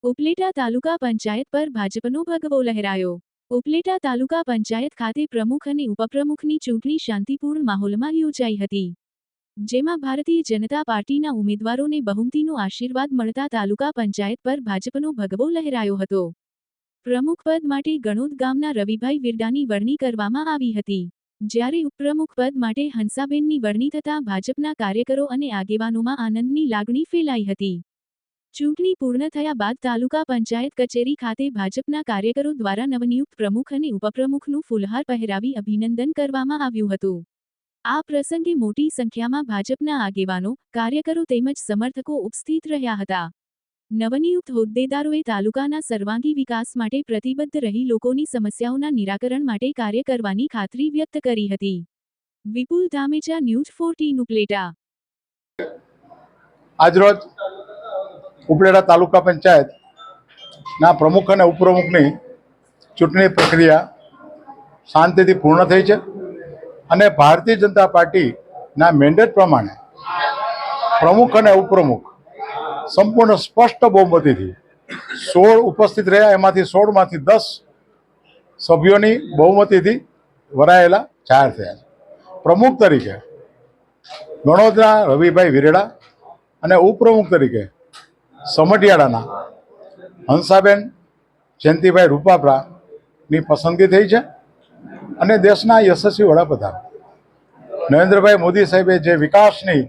ઉપલેટા તાલુકા પંચાયત પર ભાજપનો ભગવો લહેરાયો। ઉપલેટા તાલુકા પંચાયત ખાતે પ્રમુખ અને ઉપપ્રમુખની ચૂંટણી શાંતિપૂર્ણ માહોલમાં યોજાઈ હતી, જેમાં ભારતીય જનતા પાર્ટીના ઉમેદવારોને બહુમતીનો આશીર્વાદ મળતા તાલુકા પંચાયત પર ભાજપનો ભગવો લહેરાયો હતો। પ્રમુખ પદ માટે ગણોદ ગામના રવિભાઈ વિરડાની વરણી કરવામાં આવી હતી, જ્યારે ઉપપ્રમુખ પદ માટે હંસાબેનની વરણી થતાં ભાજપના કાર્યકરો અને આગેવાનોમાં આનંદની લાગણી ફેલાઈ હતી। ચૂંટણી પૂર્ણ થયા બાદ તાલુકા પંચાયત કચેરી ખાતે ભાજપના કાર્યકરો દ્વારા નવનિયુક્ત પ્રમુખ અને ઉપપ્રમુખનું ફૂલહાર પહેરાવી અભિનંદન કરવામાં આવ્યું હતું। આ પ્રસંગે મોટી સંખ્યામાં ભાજપના આગેવાનો, કાર્યકરો તેમજ સમર્થકો ઉપસ્થિત રહ્યા હતા। નવનિયુક્ત હોદ્દેદારોએ તાલુકાના સર્વાંગી વિકાસ માટે પ્રતિબદ્ધ રહી લોકોની સમસ્યાઓના નિરાકરણ માટે કાર્ય કરવાની ખાતરી વ્યક્ત કરી હતી। વિપુલ ધામેચા, ન્યૂઝ 14 ઉપલેટા। આજરોજ ઉપલેટા તાલુકા પંચાયતના પ્રમુખ અને ઉપપ્રમુખની ચૂંટણી પ્રક્રિયા શાંતિથી પૂર્ણ થઈ છે અને ભારતીય જનતા પાર્ટીના મેન્ડેટ પ્રમાણે પ્રમુખ અને ઉપપ્રમુખ સંપૂર્ણ સ્પષ્ટ બહુમતીથી 16 ઉપસ્થિત રહ્યા, એમાંથી 16માંથી 10 સભ્યોની બહુમતીથી વરાયેલા જાહેર થયા છે। પ્રમુખ તરીકે ગણોદના રવિભાઈ વિરડા અને ઉપપ્રમુખ તરીકે સમઢિયાળાના હંસાબેન જયંતિભાઈ રૂપાપરાની પસંદગી થઈ છે અને દેશના યશસ્વી વડાપ્રધાન નરેન્દ્રભાઈ મોદી સાહેબે જે વિકાસની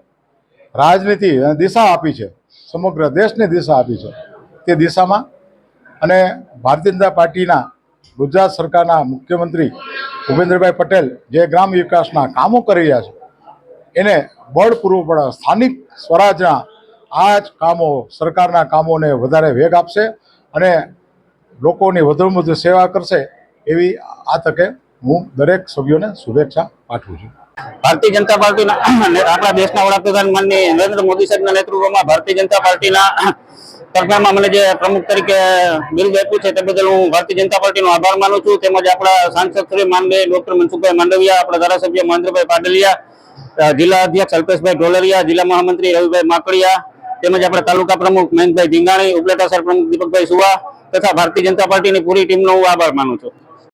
રાજનીતિ અને દિશા આપી છે, સમગ્ર દેશને દિશા આપી છે, તે દિશામાં અને ભારતીય જનતા પાર્ટીના ગુજરાત સરકારના મુખ્યમંત્રી ભૂપેન્દ્રભાઈ પટેલ જે ગ્રામ વિકાસના કામો કરી રહ્યા છે એને બળ પૂરવું પડે। સ્થાનિક સ્વરાજના આ જ કામો સરકારના કામોને વધારે વેગ આપશે અને લોકોની વધુમાં વધુ સેવા કરશે, એવી આ તકે હું દરેક સભ્યોને શુભેચ્છા પાઠવું છું। ભારતીય જનતા પાર્ટીના આપણા દેશના વડાપ્રધાન માનનીય નરેન્દ્ર મોદી સાહેબના નેતૃત્વમાં ભારતીય જનતા પાર્ટીના તરફેણમાં મને જે પ્રમુખ તરીકે બિરુદ આપ્યું છે તે બદલ હું ભારતીય જનતા પાર્ટીનો આભાર માનું છું। તેમજ આપણા સાંસદ શ્રી માનનીય ડોક્ટર મનસુખભાઈ માંડવિયા, આપણા ધારાસભ્ય મહેન્દ્રભાઈ પાડલિયા, જિલ્લા અધ્યક્ષ અલ્પેશભાઈ ઢોલરિયા, જિલ્લા મહામંત્રી રવિભાઈ માકડિયા, તેમજ આપણા તાલુકા પ્રમુખ મહેન્દ્રભાઈ ધીંગાણી, ઉપલેટા શહેર પ્રમુખ દીપકભાઈ સુવા તથા ભારતીય જનતા પાર્ટીની પૂરી ટીમનો હું આભાર માનું છું।